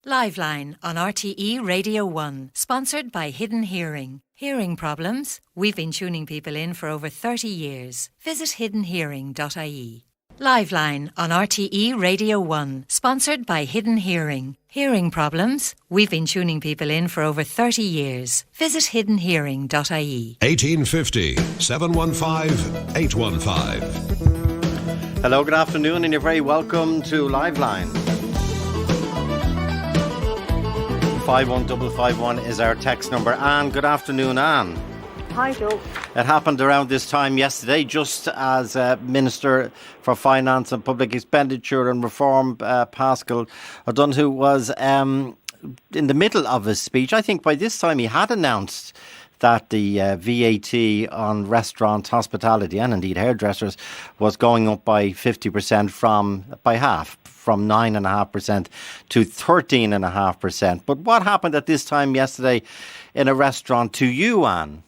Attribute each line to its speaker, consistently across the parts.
Speaker 1: Liveline on RTE Radio 1, sponsored by Hidden Hearing. Hearing problems? We've been tuning people in for over 30 years. Visit hiddenhearing.ie. Liveline on RTE Radio 1, sponsored by Hidden Hearing. Hearing problems? We've been tuning people in for over 30 years. Visit hiddenhearing.ie.
Speaker 2: 1850 715 815.
Speaker 3: Hello, good afternoon, and you're very welcome to Liveline. 51551 is our text number. Anne, good afternoon, Anne.
Speaker 4: Hi, Joe.
Speaker 3: It happened around this time yesterday, just as Minister for Finance and Public Expenditure and Reform, Pascal O'Donoghue, was in the middle of his speech. I think by this time he had announced that the VAT on restaurant hospitality and indeed hairdressers was going up by 50% by half, from 9.5% to 13.5%. But what happened at this time yesterday in a restaurant to you, Anne?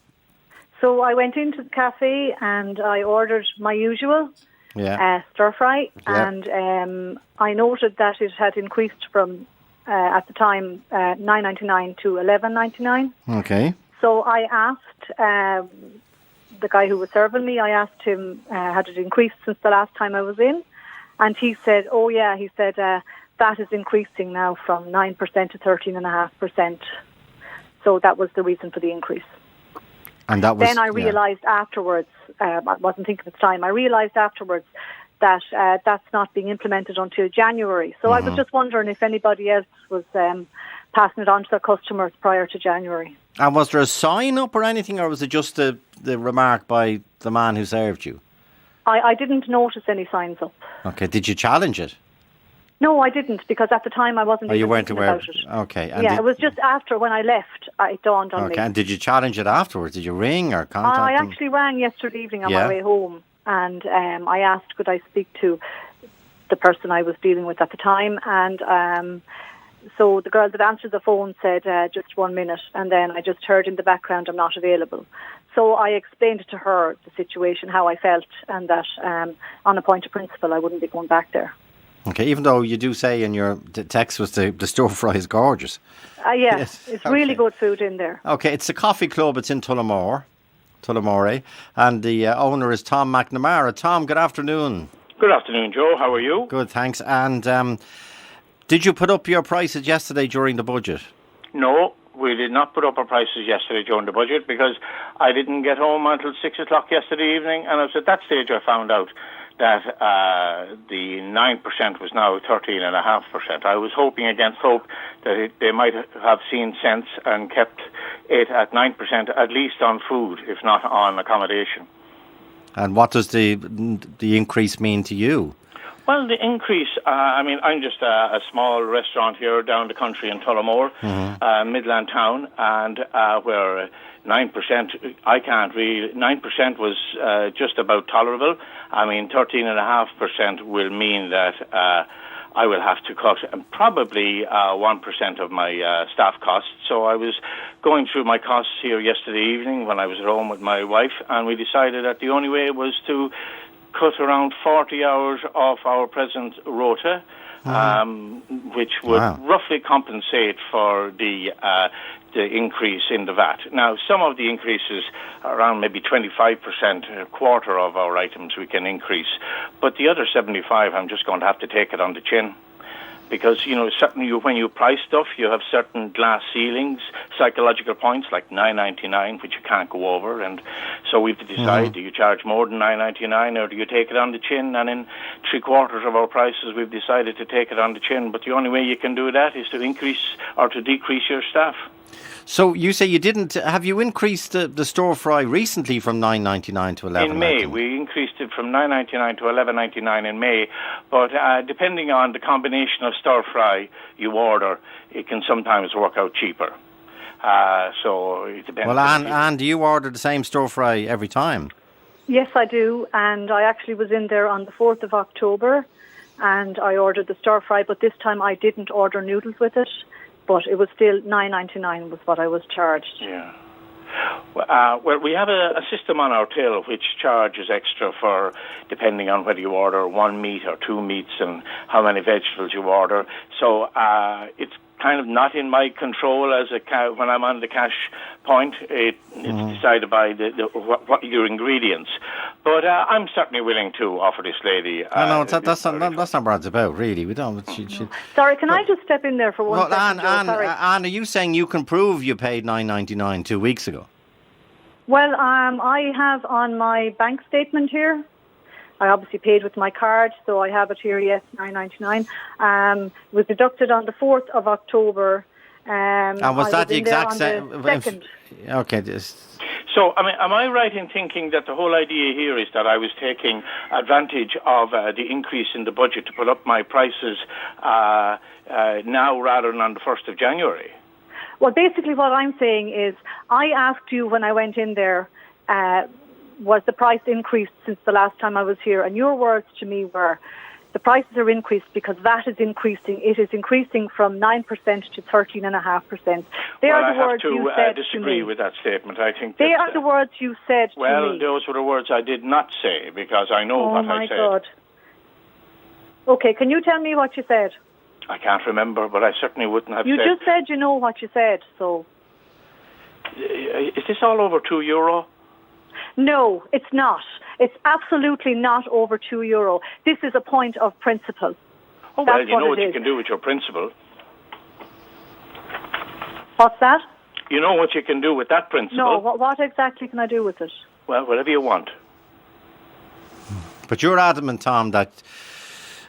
Speaker 4: So I went into the cafe and I ordered my usual stir fry, and I noted that it had increased from at the time $9.99 to $11.99.
Speaker 3: Okay.
Speaker 4: So I asked the guy who was serving me, I asked him, had it increased since the last time I was in? And he said, oh yeah, he said, that is increasing now from 9% to 13.5%. So that was the reason for the increase.
Speaker 3: And that was,
Speaker 4: then I realised afterwards, I wasn't thinking at the time, I realised afterwards that that's not being implemented until January. So I was just wondering if anybody else was passing it on to their customers prior to January.
Speaker 3: And was there a sign up or anything, or was it just the remark by the man who served you?
Speaker 4: I didn't notice any signs up.
Speaker 3: Okay, did you challenge it?
Speaker 4: No, I didn't, because at the time I wasn't
Speaker 3: you weren't aware
Speaker 4: about it.
Speaker 3: Okay.
Speaker 4: And it was just after, when I left, it dawned on me.
Speaker 3: Okay, and did you challenge it afterwards? Did you ring or contact them?
Speaker 4: I actually rang yesterday evening on my way home, and I asked could I speak to the person I was dealing with at the time, and so the girl that answered the phone said, just 1 minute, and then I just heard in the background, I'm not available. So I explained to her the situation, how I felt, and that on a point of principle I wouldn't be going back there.
Speaker 3: Okay, even though you do say in your text was the stir fry is gorgeous.
Speaker 4: Yes, it's really good food in there.
Speaker 3: Okay, it's a coffee club, it's in Tullamore, and the owner is Tom McNamara. Tom, good afternoon.
Speaker 5: Good afternoon, Joe. How are you?
Speaker 3: Good, thanks. And did you put up your prices yesterday during the budget?
Speaker 5: No, we did not put up our prices yesterday during the budget because I didn't get home until 6 o'clock yesterday evening, and it was at that stage I found out that the 9% was now 13.5%. I was hoping against hope that they might have seen sense and kept it at 9%, at least on food, if not on accommodation.
Speaker 3: And what does the increase mean to you?
Speaker 5: Well, the increase, I'm just a small restaurant here down the country in Tullamore, Midland town, and where 9%, 9% was just about tolerable. 13.5% will mean that I will have to cut probably 1% of my staff costs. So I was going through my costs here yesterday evening when I was at home with my wife, and we decided that the only way was to cut around 40 hours off our present rota, which would roughly compensate for the increase in the VAT. Now, some of the increases, around maybe 25%, a quarter of our items we can increase, but the other 75%, I'm just going to have to take it on the chin. Because, certainly when you price stuff, you have certain glass ceilings, psychological points like $9.99, which you can't go over. And so we have to decide, do you charge more than $9.99 or do you take it on the chin? And in 3/4 of our prices, we've decided to take it on the chin. But the only way you can do that is to increase or to decrease your staff.
Speaker 3: So you say you didn't. Have you increased the stir fry recently from $9.99 to $11.99?
Speaker 5: In May, we increased it from $9.99 to $11.99 in May. But depending on the combination of stir fry you order, it can sometimes work out cheaper. So it depends.
Speaker 3: Well, Anne, do you order the same stir fry every time?
Speaker 4: Yes, I do. And I actually was in there on the 4th of October, and I ordered the stir fry. But this time I didn't order noodles with it. But it was still $9.99 was what I was charged.
Speaker 5: Yeah. Well, we have a system on our till which charges extra for depending on whether you order one meat or two meats and how many vegetables you order. So it's kind of not in my control as when I'm on the cash point. It's decided by what your ingredients. But I'm certainly willing to offer this lady.
Speaker 3: No, that's not what it's about, really. We don't.
Speaker 4: Sorry, can I just step in there for one second?
Speaker 3: Anne, are you saying you can prove you paid $9.99 2 weeks ago?
Speaker 4: Well, I have on my bank statement here. I obviously paid with my card, so I have it here, yes, $9.99. It was deducted on the 4th of October.
Speaker 3: And was that the exact same? Okay.
Speaker 5: So, I mean, am I right in thinking that the whole idea here is that I was taking advantage of the increase in the budget to put up my prices now rather than on the 1st of January?
Speaker 4: Well, basically what I'm saying is I asked you when I went in there, was the price increased since the last time I was here? And your words to me were, the prices are increased because that is increasing. It is increasing from 9% to 13.5%. They are the words you said to me. I have to disagree
Speaker 5: with that statement. I think
Speaker 4: they are the words you said to me.
Speaker 5: Well, those were the words I did not say because I know what I said.
Speaker 4: Oh, my God. Okay, can you tell me what you said?
Speaker 5: I can't remember, but I certainly wouldn't have said...
Speaker 4: You just said you know what you said, so...
Speaker 5: Is this all over €2?
Speaker 4: No, it's not. It's absolutely not over €2. This is a point of principle.
Speaker 5: Oh, well, you know what you can do with your principle.
Speaker 4: What's that?
Speaker 5: You know what you can do with that principle.
Speaker 4: No, what exactly can I do with it?
Speaker 5: Well, whatever you want.
Speaker 3: But you're adamant, Tom, that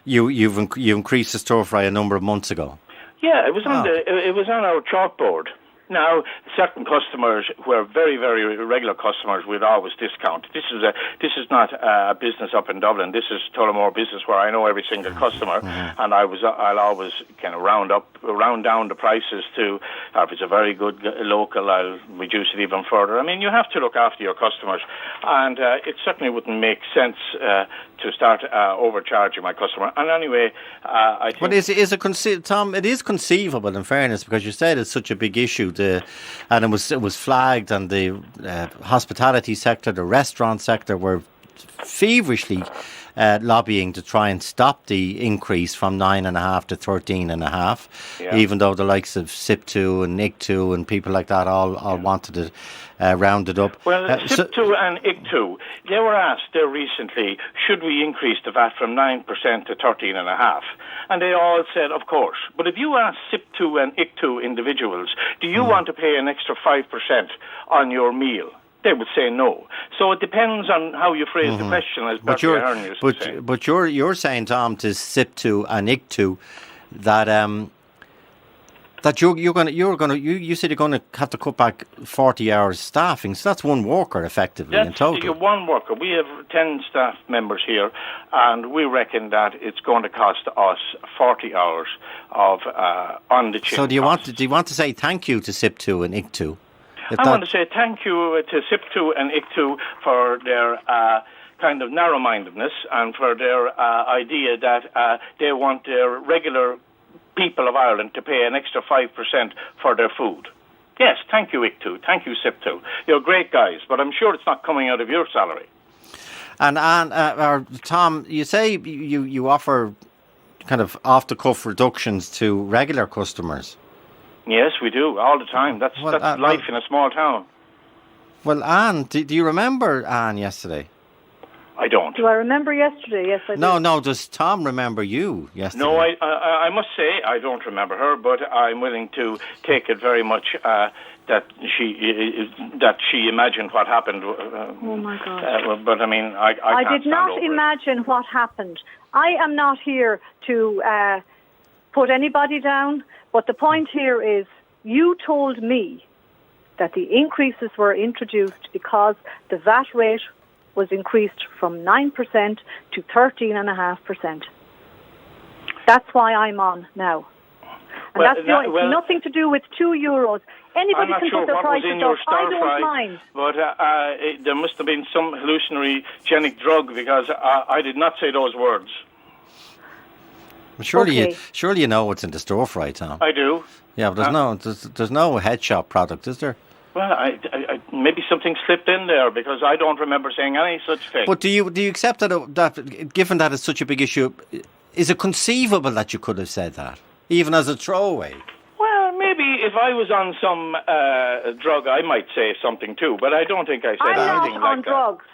Speaker 3: you increased the stir fry a number of months ago.
Speaker 5: Yeah, it was on our chalkboard. Now, certain customers who are very, very regular customers would always discount. This is not a business up in Dublin. This is Tullamore business where I know every single customer, and I'll always kind of round down the prices to, if it's a very good local, I'll reduce it even further. I mean, you have to look after your customers, and it certainly wouldn't make sense to start overcharging my customer. And anyway, I think...
Speaker 3: But Tom, it is conceivable, in fairness, because you said it's such a big issue. And it was flagged, and the hospitality sector, the restaurant sector were feverishly lobbying to try and stop the increase from 9.5 to 13.5, even though the likes of SIP2 and IC2 and people like that all wanted to round it up.
Speaker 5: Well, SIP2 and IC2, they were asked there recently, should we increase the VAT from 9% to 13.5%? And they all said, of course. But if you ask SIP2 and IC2 individuals, do you want to pay an extra 5% on your meal? They would say no. So it depends on how you phrase the question, as Bertie Ahern used to say.
Speaker 3: But you're saying, Tom, to SIP2 and IC2 that you said you're going to have to cut back 40 hours staffing. So that's one worker effectively in total.
Speaker 5: You're one worker. We have 10 staff members here, and we reckon that it's going to cost us 40 hours of on the chin.
Speaker 3: So do you want to say thank you to SIP2 and IC2?
Speaker 5: I want to say thank you to SIP2 and IC2 for their kind of narrow-mindedness and for their idea that they want their regular people of Ireland to pay an extra 5% for their food. Yes, thank you, IC2. Thank you, SIP2. You're great guys, but I'm sure it's not coming out of your salary.
Speaker 3: And Tom, you say you offer kind of off-the-cuff reductions to regular customers.
Speaker 5: Yes, we do, all the time. That's life in a small town. Well,
Speaker 3: Anne, do you remember Anne yesterday?
Speaker 5: I don't.
Speaker 4: Do I remember yesterday? Yes, I do.
Speaker 3: No, does Tom remember you yesterday?
Speaker 5: No, I must say I don't remember her, but I'm willing to take it very much that she imagined what happened.
Speaker 4: Oh, my God.
Speaker 5: But, I mean, I
Speaker 4: did not imagine what happened. I am not here to put anybody down. But the point here is, you told me that the increases were introduced because the VAT rate was increased from 9% to 13.5%. That's why I'm on now. And that's nothing to do with €2. Anybody can put their prices up. I don't mind.
Speaker 5: But there must have been some hallucinogenic drug because I did not say those words.
Speaker 3: Surely you know what's in the stir fry, Tom.
Speaker 5: I do.
Speaker 3: Yeah, but there's no head shop product, is there?
Speaker 5: Well, I maybe something slipped in there because I don't remember saying any such thing.
Speaker 3: But do you accept that given that it's such a big issue, is it conceivable that you could have said that, even as a throwaway?
Speaker 5: Well, if I was on some drug, I might say something too, but I don't think I said anything like that.
Speaker 4: I'm not on drugs.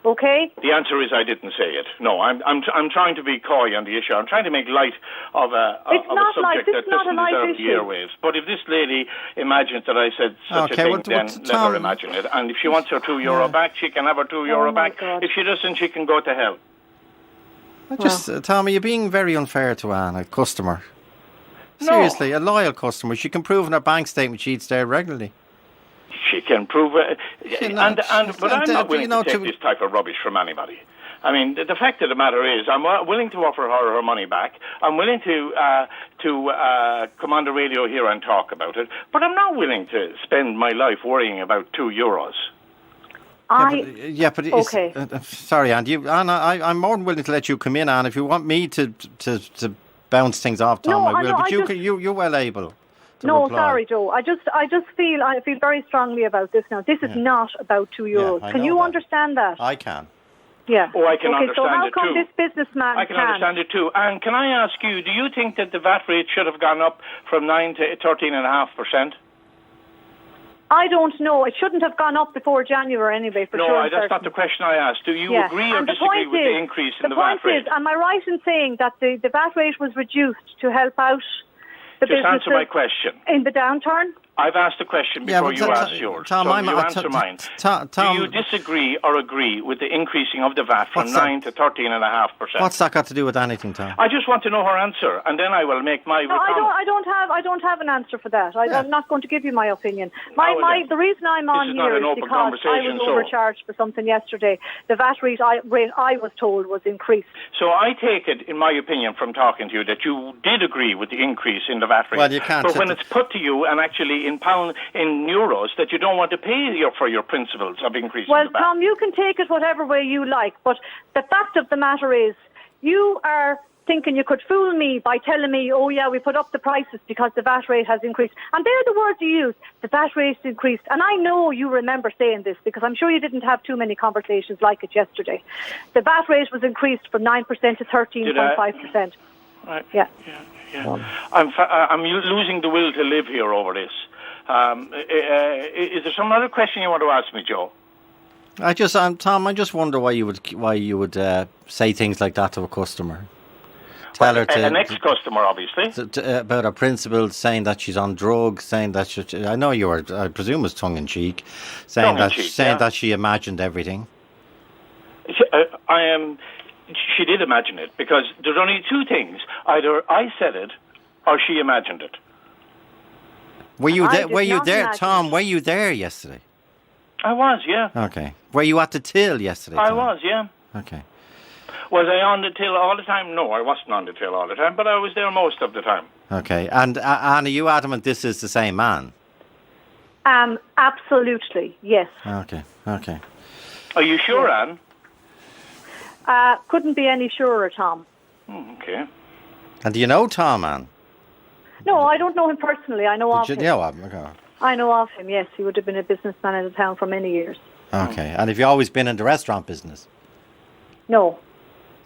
Speaker 4: Okay.
Speaker 5: The answer is I didn't say it. No, I'm trying to be coy on the issue. I'm trying to make light of a subject that doesn't deserve the airwaves. But if this lady imagines that I said such a thing, then let her imagine it. And if she wants her €2 back, she can have her €2 back.
Speaker 4: God.
Speaker 5: If she doesn't, she can go to hell.
Speaker 3: Tommy, you're being very unfair to Anne, a customer. Seriously, a loyal customer. She can prove in her bank statement she eats there regularly.
Speaker 5: She can prove it. But I'm not willing to take this type of rubbish from anybody. I mean, the fact of the matter is, I'm willing to offer her money back. I'm willing to come on the radio here and talk about it. But I'm not willing to spend my life worrying about €2.
Speaker 4: Okay.
Speaker 3: Sorry, Anne. I'm more than willing to let you come in, Anne. If you want me to bounce things off, Tom, I will. But you're well able.
Speaker 4: No, sorry, Joe. I feel very strongly about this now. This is not about €2.
Speaker 3: Yeah,
Speaker 4: can you understand that?
Speaker 3: I can.
Speaker 4: Yeah.
Speaker 5: Oh, I can understand it too.
Speaker 4: So how come this businessman
Speaker 5: I can understand it too. And can I ask you, do you think that the VAT rate should have gone up from 9 to 13.5%?
Speaker 4: I don't know. It shouldn't have gone up before January anyway, for sure.
Speaker 5: No, that's not the question I asked. Do you agree or disagree with the increase in the VAT rate?
Speaker 4: The point is, am I right in saying that the VAT rate was reduced to help out the businesses?
Speaker 5: Just answer my question.
Speaker 4: In the downturn?
Speaker 5: I've asked a question before you asked yours.
Speaker 3: Tom,
Speaker 5: so you answer mine. Do you disagree or agree with the increasing of the VAT from 9 to 13.5%?
Speaker 3: What's that got to do with anything, Tom?
Speaker 5: I just want to know her answer, and then I will make my
Speaker 4: comment. I don't have an answer for that. I'm not going to give you my opinion. The reason I'm on here is because I was overcharged for something yesterday. The VAT rate I was told was increased.
Speaker 5: So I take it, in my opinion, from talking to you, that you did agree with the increase in the VAT rate.
Speaker 3: Well, you can't.
Speaker 5: But when it's put to you, and actually in euros, that you don't want to pay for your principles of increasing the VAT.
Speaker 4: Well, Tom, you can take it whatever way you like, but the fact of the matter is, you are thinking you could fool me by telling me, oh yeah, we put up the prices because the VAT rate has increased. And they're the words you use, the VAT rate increased. And I know you remember saying this because I'm sure you didn't have too many conversations like it yesterday. The VAT rate was increased from 9% to 13.5%.
Speaker 5: Right.
Speaker 4: Yeah.
Speaker 5: I'm losing the will to live here over this. Is there some other question you want to ask me, Joe?
Speaker 3: Tom, I just wonder why you would say things like that to a customer. Tell her to
Speaker 5: an ex-customer, obviously,
Speaker 3: about her principles, saying that she's on drugs, saying that I know you were, I presume, it was tongue in cheek, saying that she imagined everything.
Speaker 5: She did imagine it because there's only two things: either I said it or she imagined it.
Speaker 3: Were you there, Tom? Were you there yesterday?
Speaker 5: I was, yeah.
Speaker 3: Okay. Were you at the till yesterday, Tom?
Speaker 5: I was, yeah.
Speaker 3: Okay.
Speaker 5: Was I on the till all the time? No, I wasn't on the till all the time, but I was there most of the time.
Speaker 3: Okay. And Anne, are you adamant this is the same man?
Speaker 4: Absolutely, yes.
Speaker 3: Okay.
Speaker 5: Are you sure, Anne?
Speaker 4: Couldn't be any surer, Tom.
Speaker 5: Okay.
Speaker 3: And do you know Tom, Anne?
Speaker 4: No, I don't know him personally. I know of him.
Speaker 3: Okay.
Speaker 4: I know of him, yes. He would have been a businessman in the town for many years.
Speaker 3: Okay. And have you always been in the restaurant business?
Speaker 4: No.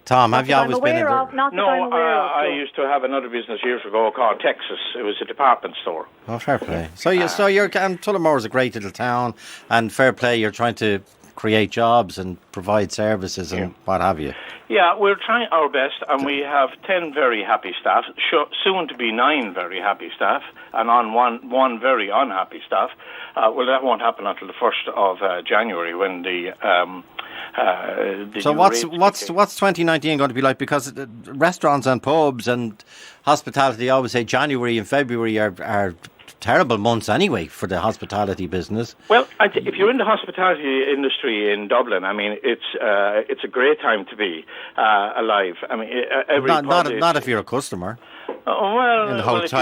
Speaker 3: Tom, have you always been in the...
Speaker 5: No, I used to have another business years ago called Texas. It was a department store.
Speaker 3: Oh, fair play. So you're Tullamore is a great little town, and fair play, you're trying to create jobs and provide services and what have you.
Speaker 5: Yeah, we're trying our best, and we have 10 very happy staff, soon to be 9 very happy staff, and on one very unhappy staff. Well, that won't happen until the 1st of January when the
Speaker 3: so what's 2019 going to be like? Because restaurants and pubs and hospitality always say January and February are terrible months anyway for the hospitality business.
Speaker 5: Well, if you're in the hospitality industry in Dublin, I mean, it's a great time to be alive. I mean,
Speaker 3: not if you're a customer.
Speaker 5: Well,
Speaker 3: in hotels.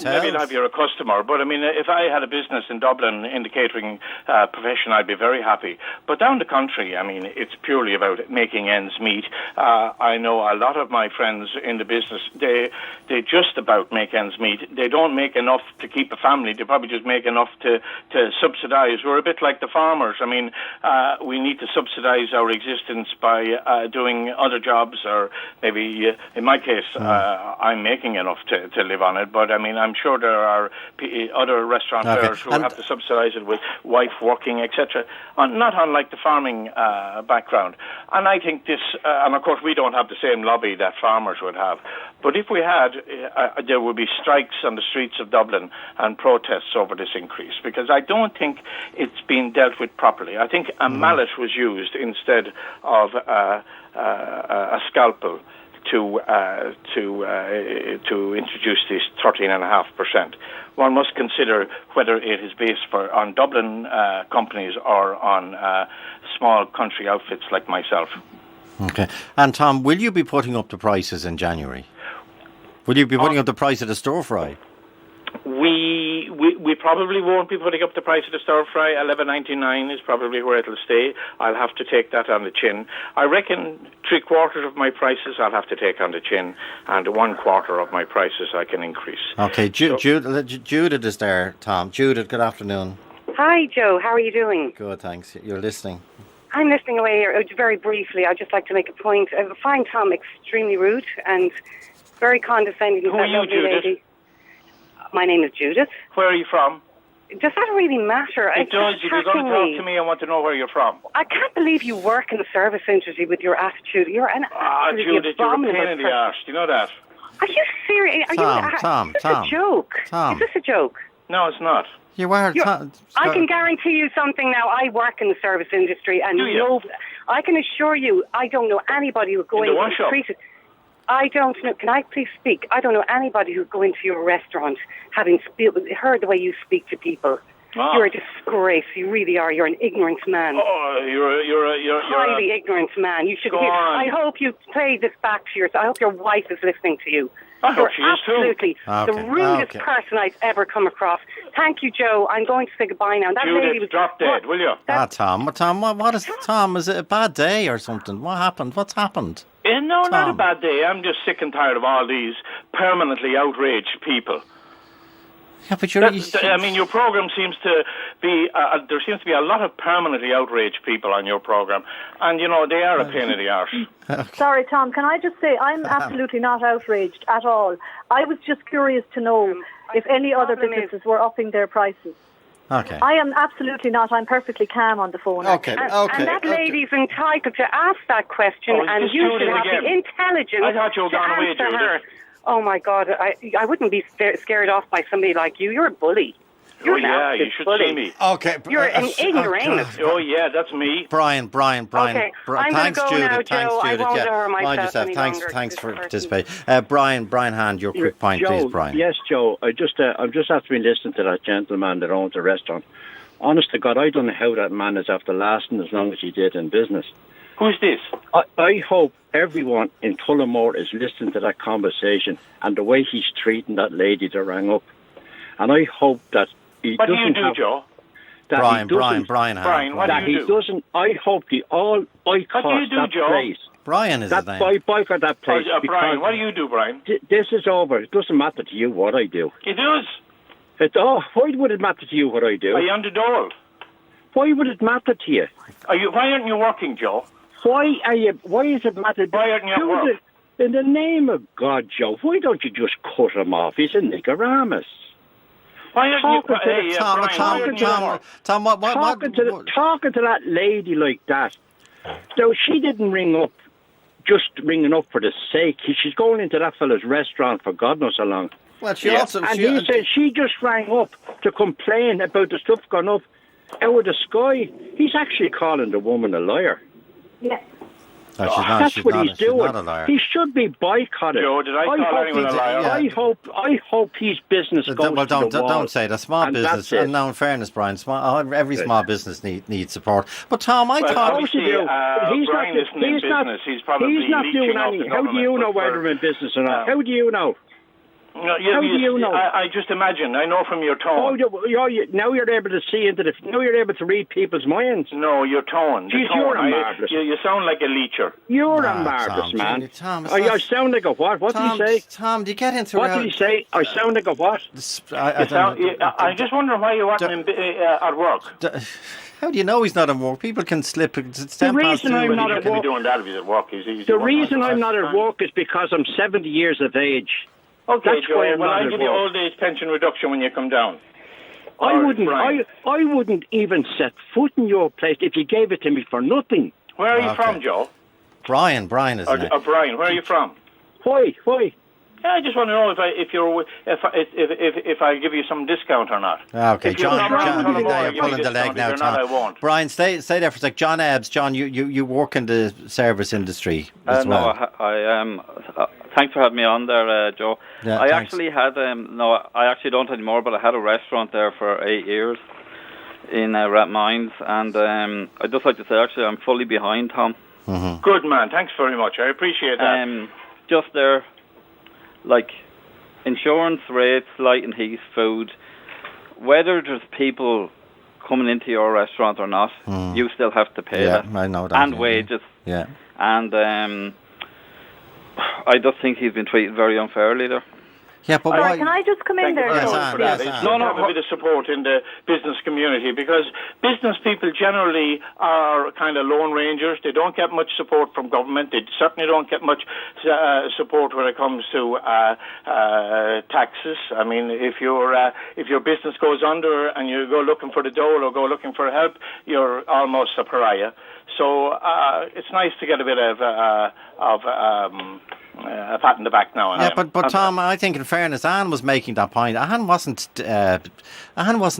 Speaker 5: Maybe not if you're a customer, but I mean, if I had a business in Dublin in the catering profession, I'd be very happy. But down the country, I mean, it's purely about making ends meet. I know a lot of my friends in the business, they just about make ends meet. They don't make enough to keep a family. They probably just make enough to subsidise. We're a bit like the farmers. I mean, we need to subsidise our existence by doing other jobs, or maybe, in my case, I'm making enough enough to live on it. But I mean, I'm sure there are other restaurateurs who have to subsidise it with wife working, etc. Not unlike the farming background. And I think this, and of course we don't have the same lobby that farmers would have. But if we had, there would be strikes on the streets of Dublin and protests over this increase, because I don't think it's been dealt with properly. I think a mallet was used instead of a scalpel to introduce this 13.5%. One must consider whether it is based on Dublin companies or on small country outfits like myself.
Speaker 3: Okay. And Tom, will you be putting up the prices in January? Will you be putting up the price of the stir fry?
Speaker 5: We probably won't be putting up the price of the stir fry. $11.99 is probably where it'll stay. I'll have to take that on the chin. I reckon 3/4 of my prices I'll have to take on the chin, and 1/4 of my prices I can increase.
Speaker 3: Okay, Judith is there, Tom. Judith, good afternoon.
Speaker 6: Hi, Joe. How are you doing?
Speaker 3: Good, thanks. You're listening.
Speaker 6: I'm listening away here. Very briefly, I'd just like to make a point. I find Tom extremely rude and very condescending.
Speaker 5: Who are you, Judith?
Speaker 6: Lady. My name is Judith.
Speaker 5: Where are you from?
Speaker 6: Does that really matter?
Speaker 5: It does. If you're going to talk to me, I want to know where you're from.
Speaker 6: I can't believe you work in the service industry with your attitude. You're an absolutely
Speaker 5: Judith, you're a
Speaker 6: abominable
Speaker 5: pain in the
Speaker 6: person.
Speaker 5: arse. Do you know that?
Speaker 6: Are you serious?
Speaker 3: Tom,
Speaker 6: is this a joke?
Speaker 3: Tom.
Speaker 6: Is this a joke?
Speaker 5: No, it's not.
Speaker 3: You are.
Speaker 6: I can guarantee you something now. I work in the service industry, and I can assure you, I don't know anybody who would go in and treat it. I don't know. Can I please speak? I don't know anybody who'd go into your restaurant having heard the way you speak to people. Oh. You're a disgrace. You really are. You're an ignorant man.
Speaker 5: Oh, you're
Speaker 6: highly ignorant man. You should. I hope you play this back to yourself. I hope your wife is listening to you.
Speaker 5: I hope she is too.
Speaker 6: Absolutely the rudest person I've ever come across. Thank you, Joe. I'm going to say goodbye now. That
Speaker 5: Judith,
Speaker 6: lady was
Speaker 5: drop dead, will you?
Speaker 3: Tom, what is Tom? Is it a bad day or something? What happened? What's happened?
Speaker 5: No, Tom. Not a bad day. I'm just sick and tired of all these permanently outraged people.
Speaker 3: Yeah, but
Speaker 5: your program seems to be. There seems to be a lot of permanently outraged people on your program, and they are a pain in the arse.
Speaker 4: Sorry, Tom. Can I just say I'm absolutely not outraged at all. I was just curious to know if any other businesses were upping their prices.
Speaker 3: Okay.
Speaker 4: I am absolutely not. I'm perfectly calm on the phone.
Speaker 3: Okay.
Speaker 6: And that lady's entitled to ask that question, and you should have the intelligence
Speaker 5: I thought you were gone away,
Speaker 6: answer her.
Speaker 5: Judith.
Speaker 6: Oh my God, I wouldn't be scared off by somebody like you. You're a bully. You're
Speaker 5: you should see me.
Speaker 3: Okay.
Speaker 6: You're an ignoramus.
Speaker 5: Oh yeah, that's me.
Speaker 3: Brian.
Speaker 6: Okay, I'm
Speaker 3: thanks,
Speaker 6: go
Speaker 3: Judith.
Speaker 6: Now,
Speaker 3: Thanks,
Speaker 6: Joe.
Speaker 3: Judith.
Speaker 6: I won't hurt myself
Speaker 3: Thanks for participating. Brian Hand, your quick point,
Speaker 7: Joe,
Speaker 3: please, Brian.
Speaker 7: Yes, Joe. I'm just after been listening to that gentleman that owns the restaurant. Honest to God, I don't know how that man is after lasting as long as he did in business.
Speaker 5: Who's this?
Speaker 7: I hope everyone in Tullamore is listening to that conversation and the way he's treating that lady that rang up. And I hope that he
Speaker 5: what
Speaker 7: doesn't
Speaker 5: do you do, Joe?
Speaker 3: Brian,
Speaker 5: what do you do?
Speaker 7: I hope they all boycott that
Speaker 5: Joe?
Speaker 7: place.
Speaker 3: Brian is his name.
Speaker 7: Boycott that place.
Speaker 5: Brian, what do you do, Brian?
Speaker 7: This is over. It doesn't matter to you what I do.
Speaker 5: It does.
Speaker 7: Why would it matter to you what I do?
Speaker 5: Are you underdoled?
Speaker 7: Why would it matter to you?
Speaker 5: Why aren't you working, Joe?
Speaker 7: Why is it matter?
Speaker 5: Why aren't you at work?
Speaker 7: In the name of God, Joe, why don't you just cut him off? He's a nigger-ramus.
Speaker 5: Why aren't
Speaker 7: talking to that lady like that? No, she didn't ring up, just ringing up for the sake. She's going into that fella's restaurant for God knows how long.
Speaker 3: Well, he
Speaker 7: said she just rang up to complain about the stuff going up out of the sky. He's actually calling the woman a liar.
Speaker 4: Yeah.
Speaker 3: No, she's not,
Speaker 7: that's what he's doing.
Speaker 3: She's not a liar.
Speaker 7: He should be boycotted.
Speaker 5: Joe, did I call anyone a liar?
Speaker 7: I hope his business goes to the wall.
Speaker 3: Don't say that. Small business. And now, in fairness, Brian, every small business needs support. But Tom, I thought
Speaker 5: he's not
Speaker 7: doing anything. How do you know whether they're in business or not? How do you know?
Speaker 5: How do you know? I just imagine. I know from your tone.
Speaker 7: Now you're able to see now you're able to read people's minds.
Speaker 5: No, your tone.
Speaker 7: Jeez, you're a marvellous.
Speaker 5: You sound like a leecher.
Speaker 7: You're a marvellous man. I sound like a what? What did he say?
Speaker 3: Tom, do you get into
Speaker 7: what did he say? I sound like a what?
Speaker 5: I just wonder why you wasn't at work.
Speaker 3: How do you know he's not at work? People can slip.
Speaker 7: The reason I'm not at work.
Speaker 5: The reason I'm not at work
Speaker 7: is because I'm 70 years of age.
Speaker 5: Okay,
Speaker 7: That's
Speaker 5: Joe.
Speaker 7: why I'm
Speaker 5: Well,
Speaker 7: not
Speaker 5: I'll give you
Speaker 7: involved.
Speaker 5: old age pension reduction when you come down.
Speaker 7: I
Speaker 5: Or
Speaker 7: wouldn't.
Speaker 5: Brian.
Speaker 7: I wouldn't even set foot in your place if you gave it to me for nothing.
Speaker 5: Where are you
Speaker 3: Okay.
Speaker 5: from, Joe?
Speaker 3: Brian, isn't it?
Speaker 5: Or Brian, where are you from?
Speaker 7: Why?
Speaker 5: Yeah, I just want to know if I give you some discount or not.
Speaker 3: Okay,
Speaker 5: If you're
Speaker 3: John,
Speaker 5: from
Speaker 3: John,
Speaker 5: Tullamore,
Speaker 3: you're
Speaker 5: I'll give you
Speaker 3: pulling the leg
Speaker 5: discount.
Speaker 3: now,
Speaker 5: If you're not, I
Speaker 3: Tom.
Speaker 5: won't.
Speaker 3: Brian, stay there for a sec. John Ebbs, John, you work in the service industry as well.
Speaker 8: No, I thanks for having me on there, Joe.
Speaker 3: Yeah,
Speaker 8: I
Speaker 3: thanks.
Speaker 8: actually had I actually don't anymore, but I had a restaurant there for 8 years in Rathmines, and I'd just like to say actually I'm fully behind Tom.
Speaker 3: Mm-hmm.
Speaker 5: Good man, thanks very much. I appreciate that.
Speaker 8: Just there, like insurance rates, light and heat, food. Whether there's people coming into your restaurant or not, you still have to pay that.
Speaker 3: I know that.
Speaker 8: And wages.
Speaker 3: Yeah.
Speaker 8: And I just think he's been treated very unfairly there.
Speaker 3: Yeah, but
Speaker 4: Sorry,
Speaker 3: why?
Speaker 4: can I just come in there?
Speaker 5: Thank you very
Speaker 3: Yes,
Speaker 5: much
Speaker 3: Anne,
Speaker 5: for that.
Speaker 3: yes,
Speaker 5: It's
Speaker 3: Anne.
Speaker 5: good to have a bit of support in the business community because business people generally are kind of lone rangers. They don't get much support from government. They certainly don't get much support when it comes to taxes. I mean, if your business goes under and you go looking for the dole or go looking for help, you're almost a pariah. So it's nice to get a bit of a pat in the back now and
Speaker 3: Yeah,
Speaker 5: then.
Speaker 3: but Tom, I think in fairness, Anne was making that point. Anne wasn't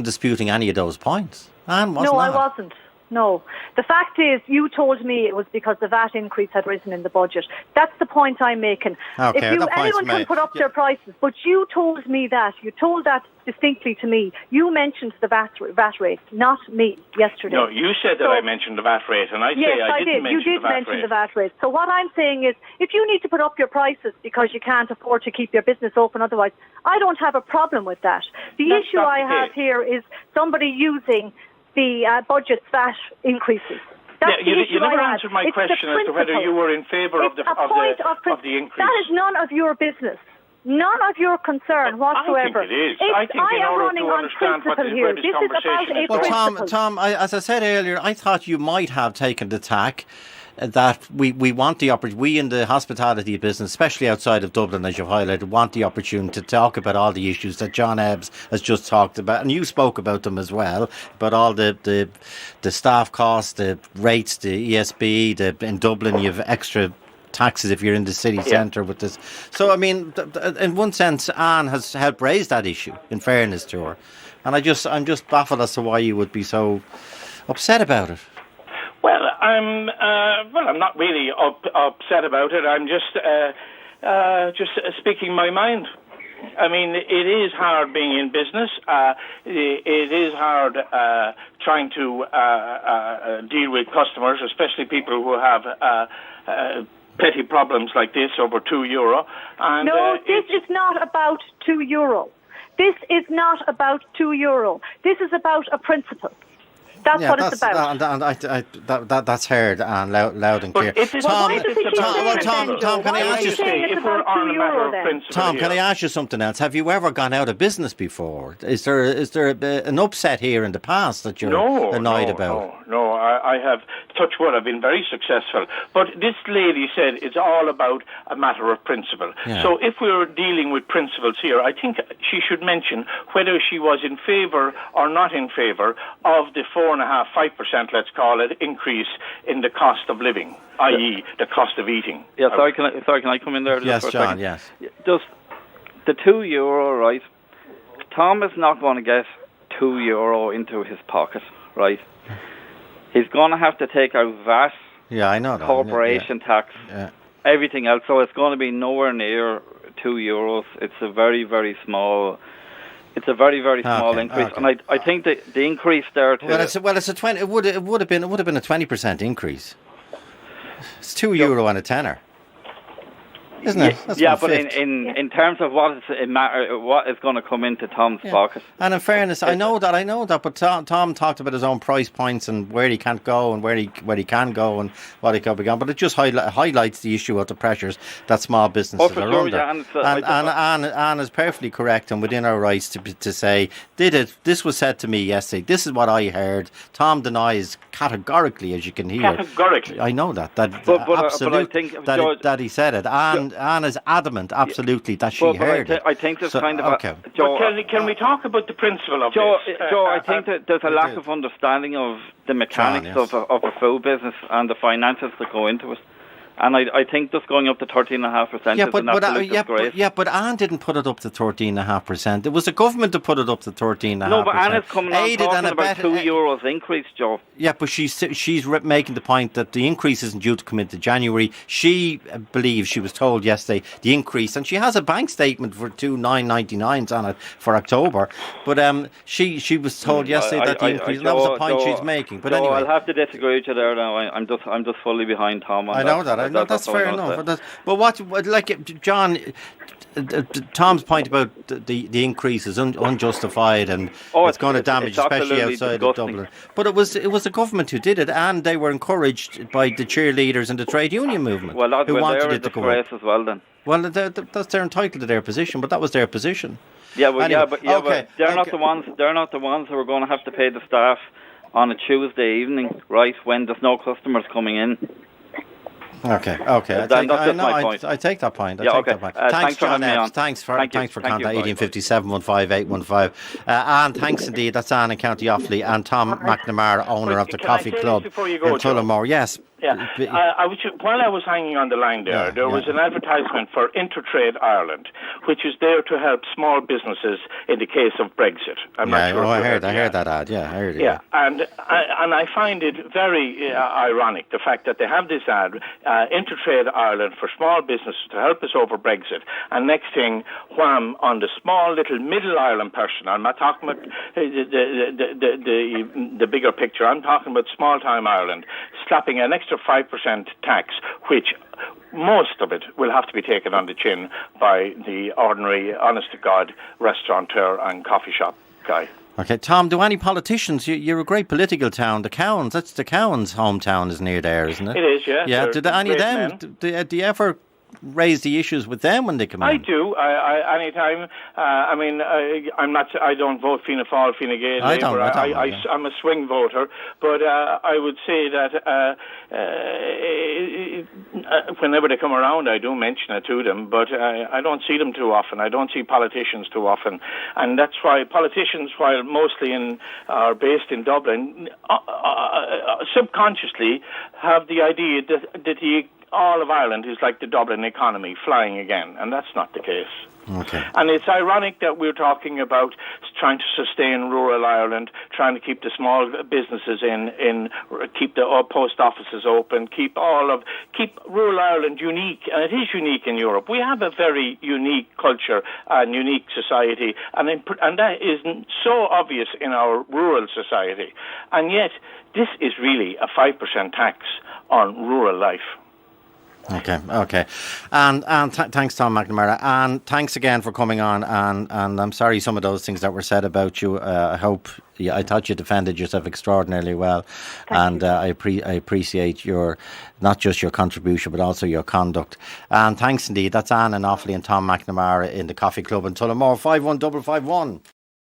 Speaker 3: disputing any of those points. Anne was
Speaker 4: No,
Speaker 3: not.
Speaker 4: I wasn't. No. The fact is, you told me it was because the VAT increase had risen in the budget. That's the point I'm making.
Speaker 3: Okay,
Speaker 4: If
Speaker 3: that point's
Speaker 4: anyone can
Speaker 3: made.
Speaker 4: put up their prices, but you told me that. You told that distinctly to me. You mentioned the VAT rate, not me, yesterday.
Speaker 5: No, you said that I mentioned the VAT rate, and I say
Speaker 4: Yes,
Speaker 5: I
Speaker 4: did.
Speaker 5: didn't mention
Speaker 4: You did
Speaker 5: the VAT
Speaker 4: mention
Speaker 5: rate.
Speaker 4: the VAT rate. So what I'm saying is, if you need to put up your prices because you can't afford to keep your business open otherwise, I don't have a problem with that. The
Speaker 5: That's
Speaker 4: issue
Speaker 5: not
Speaker 4: I
Speaker 5: the
Speaker 4: have
Speaker 5: case.
Speaker 4: here is somebody using the budget's VAT increases. That's
Speaker 5: Yeah,
Speaker 4: the issue
Speaker 5: you never
Speaker 4: I have.
Speaker 5: answered my
Speaker 4: It's the
Speaker 5: question as to whether
Speaker 4: principle.
Speaker 5: you were in favour of
Speaker 4: It's
Speaker 5: the
Speaker 4: a point of
Speaker 5: increase.
Speaker 4: That is none of your business. None of your concern whatsoever.
Speaker 5: I think it is.
Speaker 4: It's,
Speaker 5: I think in
Speaker 4: am
Speaker 5: order
Speaker 4: running
Speaker 5: to
Speaker 4: on
Speaker 5: understand what
Speaker 4: principle
Speaker 5: this,
Speaker 4: here.
Speaker 5: where this
Speaker 4: This is about
Speaker 5: conversation
Speaker 4: a
Speaker 5: is
Speaker 3: Well,
Speaker 5: going.
Speaker 3: Tom, as I said earlier, I thought you might have taken the tack that we want the opportunity. We in the hospitality business, especially outside of Dublin, as you've highlighted, want the opportunity to talk about all the issues that John Ebbs has just talked about, and you spoke about them as well. About all the staff costs, the rates, the ESB. In Dublin, you have extra taxes if you're in the city centre with this. So, I mean, in one sense, Anne has helped raise that issue, in fairness to her. And I'm just baffled as to why you would be so upset about it.
Speaker 5: Well, I'm not really upset about it. I'm just speaking my mind. I mean, it is hard being in business. It is hard trying to deal with customers, especially people who have petty problems like this over €2. And,
Speaker 4: no, this is not about €2. This is not about €2. This is about a principle. That's what it's about.
Speaker 3: That's heard and loud and clear. Tom, can I ask you something? Tom, can I ask you something else? Have you ever gone out of business before? Is there an upset here in the past that you're annoyed about?
Speaker 5: No, I have, touch wood, I've been very successful. But this lady said it's all about a matter of principle.
Speaker 3: Yeah.
Speaker 5: So if we're dealing with principles here, I think she should mention whether she was in favour or not in favour of the 4.5%, let's call it, increase in the cost of living, i.e. the cost of eating.
Speaker 8: Yeah, sorry, can I come in there just for a
Speaker 3: John,
Speaker 8: second?
Speaker 3: yes.
Speaker 8: Just the €2, right? Tom is not going to get €2 into his pocket, right? He's going to have to take out VAT,
Speaker 3: I know that.
Speaker 8: corporation tax, everything else. So it's going to be nowhere near €2. It's a very, very small. It's a very, very small increase, and I think that the increase there.
Speaker 3: It's a 20. It would have been a 20% increase. It's €2 and a tenner, isn't it? That's
Speaker 8: yeah, but
Speaker 3: 1/5.
Speaker 8: in terms of what is going to come into Tom's pocket.
Speaker 3: And in fairness, I know that, but Tom talked about his own price points and where he can't go and where he can go and what he could be gone. But it just highlights the issue of the pressures that small businesses are under. Yeah, Anne is perfectly correct and within our rights to say, this was said to me yesterday. This is what I heard. Tom denies categorically, as you can hear.
Speaker 5: Categorically.
Speaker 3: I know that.
Speaker 8: But I think, George,
Speaker 3: that he said it. Anne Anne is adamant, absolutely, that she heard it.
Speaker 8: I think there's kind of
Speaker 3: okay.
Speaker 5: Joe, can we talk about the principle of
Speaker 8: Joe,
Speaker 5: this?
Speaker 8: Joe, I think that there's a lack of understanding of the mechanics of a food business and the finances that go into it. And I think just going up to 13.5% is an absolute disgrace.
Speaker 3: But Anne didn't put it up to 13.5%. It was the government that put it up to 13.5%.
Speaker 8: No, but Anne is coming on talking about €2 increase, Joe.
Speaker 3: Yeah, but she's making the point that the increase isn't due to come into January. She believes, she was told yesterday, the increase, and she has a bank statement for 2,999s on it for October. But she was told yesterday that the increase, and that was the point she's making. But anyway,
Speaker 8: I'll have to disagree with you there now. I'm just fully behind Tom on that.
Speaker 3: I know that. No, that's fair enough. But what, like John, Tom's point about the increase is unjustified, and it's going to damage, especially outside of Dublin. But it was the government who did it, and they were encouraged by the cheerleaders and the trade union movement who wanted it to go up
Speaker 8: as well. Then,
Speaker 3: well, they're entitled to their position, but that was their position.
Speaker 8: Yeah, well,
Speaker 3: anyway,
Speaker 8: but they're not the ones. They're not the ones who are going to have to pay the staff on a Tuesday evening, right, when there's no customers coming in.
Speaker 3: Okay. I take that point. Thanks, John. Thanks for contact. 1857 15815. Anne, thanks indeed. That's Anne in County Offaly, and Tom McNamara, owner of the Coffee Club in Tullamore. Yes.
Speaker 5: Yeah, while I was hanging on the line there, was an advertisement for Intertrade Ireland, which is there to help small businesses in the case of Brexit.
Speaker 3: I heard that ad. Yeah, I heard it.
Speaker 5: Yeah, and I find it very ironic, the fact that they have this ad, Intertrade Ireland for small businesses to help us over Brexit, and next thing, wham, on the small little middle Ireland person. I'm not talking about the bigger picture. I'm talking about small-time Ireland, slapping an extra 5% tax, which most of it will have to be taken on the chin by the ordinary, honest-to-God restaurateur and coffee shop guy.
Speaker 3: Okay, Tom, do any politicians, you're a great political town, the Cowans, that's the Cowans' hometown is near there, isn't it?
Speaker 5: It is, yeah.
Speaker 3: Yeah, did any of them, do you ever raise the issues with them when they come in?
Speaker 5: I do. Anytime. I'm not. I don't vote Fianna Fáil, Fianna Gael, Labour. I'm a swing voter, but I would say that whenever they come around, I do mention it to them. But I don't see them too often. I don't see politicians too often, and that's why politicians, while mostly are based in Dublin, subconsciously have the idea that all of Ireland is like the Dublin economy, flying again, and that's not the case.
Speaker 3: Okay.
Speaker 5: And it's ironic that we're talking about trying to sustain rural Ireland, trying to keep the small businesses keep the post offices open, keep rural Ireland unique, and it is unique in Europe. We have a very unique culture and unique society, and that isn't so obvious in our rural society. And yet, this is really a 5% tax on rural life.
Speaker 3: Okay. And thanks, Tom McNamara. And thanks again for coming on. And I'm sorry some of those things that were said about you. I thought you defended yourself extraordinarily well.
Speaker 4: Thank you.
Speaker 3: I appreciate not just your contribution, but also your conduct. And thanks indeed. That's Anne in Offaly and Tom McNamara in the Coffee Club in Tullamore. 51551.